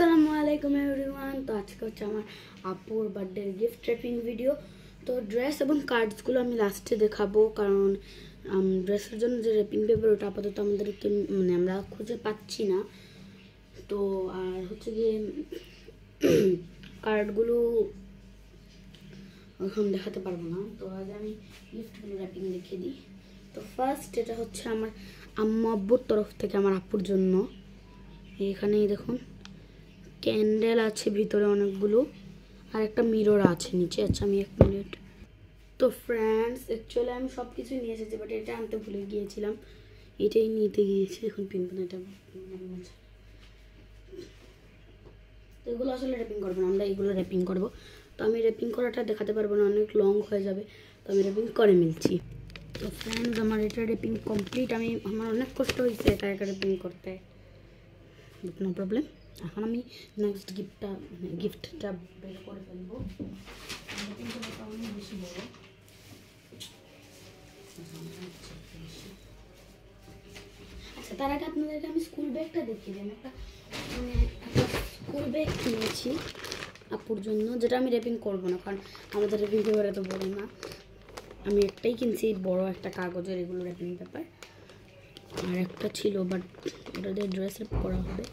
আসসালামু আলাইকুম এভরিওয়ান। তো আজকে হচ্ছে আমার আপুর বার্থডে গিফট র্যাপিং ভিডিও। তো ড্রেস এবং কার্ডসগুলো আমি লাস্টে দেখাবো, কারণ ড্রেসের জন্য যে র্যাপিং পেপার ওটা আপাতত আমাদেরকে আমরা খুঁজে পাচ্ছি না। তো আর হচ্ছে গিয়ে কার্ডগুলো এখন দেখাতে পারবো না। তো আজ আমি গিফটগুলো র্যাপিং দেখিয়ে দিই। তো ফার্স্ট এটা হচ্ছে আমার আম্মু আব্বুর তরফ থেকে আমার আপুর জন্য। এখানেই দেখুন ক্যান্ডেল আছে ভিতরে অনেকগুলো, আর একটা মিরর আছে নিচে। আচ্ছা আমি 1 মিনিট। তো ফ্রেন্ডস, অ্যাকচুয়ালি আমি সব কিছুই নিয়ে এসেছি, বাট এটা আনতে ভুলে গিয়েছিলাম। এটাই নিতে গিয়েছি, এখন পিনপেন এটা। তো এগুলো আসলে র্যাপিং করবো না, আমরা এগুলো র্যাপিং করবো। তো আমি র্যাপিং করাটা দেখাতে পারবো না, অনেক লং হয়ে যাবে। তো আমি র্যাপিং করে মিলছি। তো ফ্রেন্ডস, আমার এটা র্যাপিং কমপ্লিট। আমার অনেক কষ্ট হয়েছে এটা র্যাপিং করতে, নো প্রবলেম। এখন আমি নেক্সট গিফটটা বের করে ফেলবো। অনেক বেশি বড়। আচ্ছা, তার আগে আপনাদেরকে আমি স্কুল ব্যাগটা দেখিয়ে দিই। একটা স্কুল ব্যাগ কিনেছি আপুর জন্য, যেটা আমি র্যাপিং করবো না, কারণ আমাদের র্যাপিং পেপার এত বড় না। আমি একটাই কিনছি, বড় একটা কাগজের এগুলো র্যাপিং পেপার। আর একটা ছিল, বাট ওটা দিয়ে ড্রেস র্যাপ করা হবে।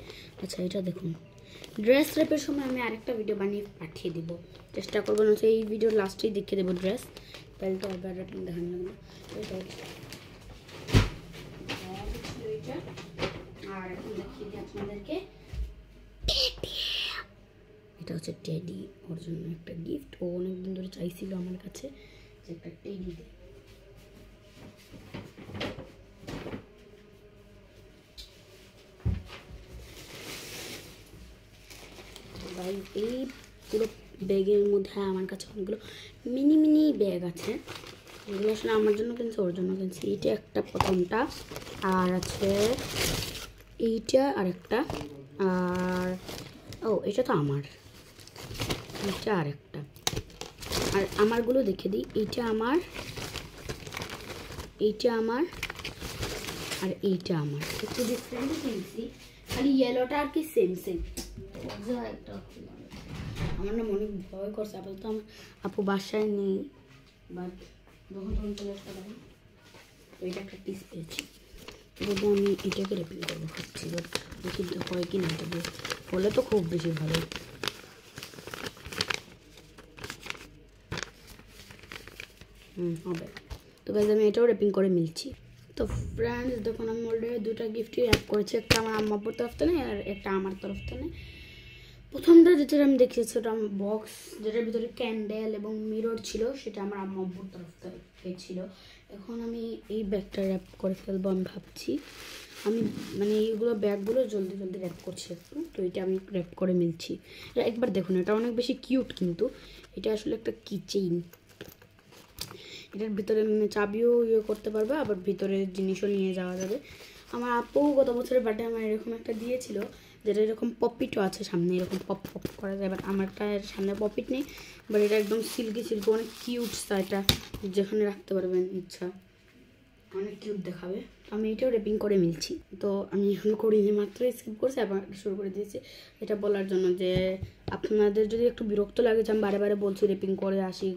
আচ্ছা এটা দেখুন, ড্রেস র্যাপের সময় আমি আরেকটা ভিডিও বানিয়ে পাঠিয়ে দিব, চেষ্টা করবো না এই ভিডিওর লাস্টেই দেখিয়ে দেবো ড্রেস। তাহলে তো আবার র্যাপিং দেখানো লাগবে। আর এখন দেখিয়ে দিই আপনাদেরকে, এটা হচ্ছে টেডি। ওর জন্য একটা গিফট। ও অনেকদিন ধরে চাইছিল আমার কাছে যে একটা টেডি দেয়। এই পুরো ব্যাগের মধ্যে আমার কাছে অনেকগুলো মিনি মিনি ব্যাগ আছে। এগুলো আসলে আমার জন্য কিনছি, ওর জন্য কিনছি। এইটা একটা, প্রথমটা। আর আছে এইটা আরেকটা। আর এটা তো আমার, এইটা আরেকটা। আর আমারগুলো দেখে দিই, এইটা আমার, এইটা আমার, আর এইটা আমার। একটু ডিফারেন্ট কিনছি, খালি ইয়েলোটা আর কি সেম সেম। একটা আমার না মনে ভয় করছে, আপাতত আমার আপু বাসায় নেই, বাট যখন তখন চলে আসতে পারি। তো এটা একটা পিস পেয়েছি, তবু আমি এটাকে র্যাপিং করবো ভাবছি, বাট কিন্তু হয় কি না, তবে হলে তো খুব বেশি ভালো। হবে। তো গাইজ আমি এটাও র্যাপিং করে মিলছি। তো ফ্রেন্ডস দেখুন, আমি অলরেডি 2টা গিফটই র্যাপ করেছি। একটা আমার আম্মা আব্বুর তরফ থেকে, আর একটা আমার তরফ থেকে। প্রথমটা যেটা আমি দেখিয়েছি ওটা আমার বক্স, যেটার ভিতরে ক্যান্ডেল এবং মিরর ছিল, সেটা আমার আম্মা আব্বুর তরফ থেকে ছিল। এখন আমি এই ব্যাগটা র্যাপ করে ফেলবো আমি ভাবছি। আমি এইগুলো ব্যাগগুলো জলদি জলদি র্যাপ করছি একটু। তো এটা আমি র্যাপ করে মিলছি। একবার দেখুন, এটা অনেক বেশি কিউট, কিন্তু এটা আসলে একটা কিচেইন। এটার ভিতরে চাবিও করতে পারবে, আবার ভিতরে জিনিসও নিয়ে যাওয়া যাবে। আমার আপু গত বছরের বার্থডে আমার এরকম একটা দিয়েছিল, যেটা এরকম পপিটও আছে সামনে, এরকম পপ পপ করা যায়। বাট আমারটা সামনে পপিট নেই, বাট এটা একদম সিল্কি সিল্কি, অনেক কিউট। এটা যেখানে রাখতে পারবেন ইচ্ছা, অনেক কিউট দেখাবে। আমি এটাও র্যাপিং করে মিলছি। তো আমি এখন করিনি, মাত্র স্কিপ করছি, আবার শুরু করে দিয়েছি। এটা বলার জন্য যে আপনাদের যদি একটু বিরক্ত লাগে যে আমি বারে বারে বলছি র্যাপিং করে আসি,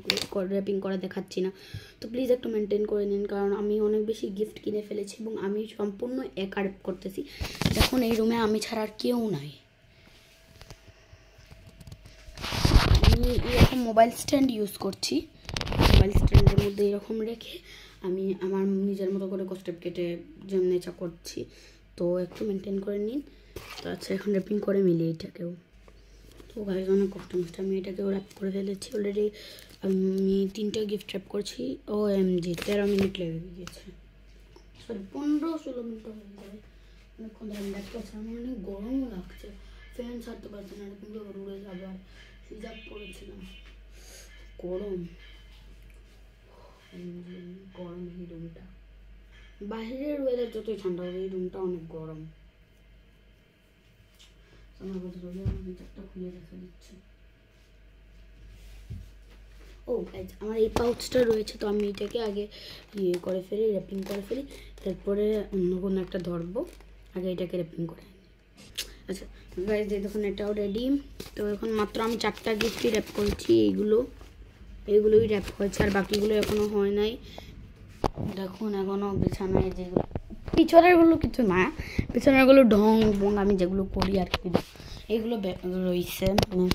র্যাপিং করে দেখাচ্ছি না, তো প্লিজ একটু মেনটেন করে নিন, কারণ আমি অনেক বেশি গিফট কিনে ফেলেছি এবং আমি সম্পূর্ণ একা র্যাপ করতেছি। এখন এই রুমে আমি ছাড়া আর কেউ নাই। আমি এরকম মোবাইল স্ট্যান্ড ইউজ করছি, মোবাইল স্ট্যান্ডের মধ্যে এরকম রেখে আমি আমার নিজের মতো করে স্টেপ কেটে যেমন ইচ্ছা করছি। তো একটু মেনটেন করে নিন। তো আচ্ছা, এখন র্যাপিং করে মিলি এটাকেও। তো গাইজ অনেক কষ্ট মষ্ট আমি এটাকেও র্যাপ করে ফেলেছি অলরেডি। আমি 3টা গিফট র্যাপ করছি। OMG 13 মিনিট লেগে গিয়েছে, সরি 15-16 মিনিট হয়ে যাবে। অনেকক্ষণ ধরে আমি র্যাপ করছি। আমার অনেক গরমও লাগছে, ফ্যান ছাড়তে পারছি না, কিন্তু আবার উড়ে যাবে। আর হিজাব পরেছিলাম, গরম গরম। এই রুমটা, বাহিরের ওয়েদার যতই ঠান্ডা হবে, এই রুমটা অনেক গরম। আমার ভিতরটা খুলে রেখে দিচ্ছি। আমার এই পাউচটা রয়েছে, তো আমি এটাকে আগে করে ফেলি, র্যাপিং করে ফেলি, তারপরে অন্য কোনো একটা ধরবো। আগে এটাকে র্যাপিং করে। আচ্ছা গাইজ এই দেখুন এটাও রেডি। তো এখন মাত্র আমি 4টা গিফটই র্যাপ করেছি, এইগুলোই র্যাপ হয়েছে, আর বাকিগুলো এখনো হয় নাই। দেখুন এখনো বিছানায় যেগুলো পিছনেরগুলো কিছু না, পিছনেরগুলো ঢং বং আমি যেগুলো করি আর কি, এগুলো রয়েছে। মানে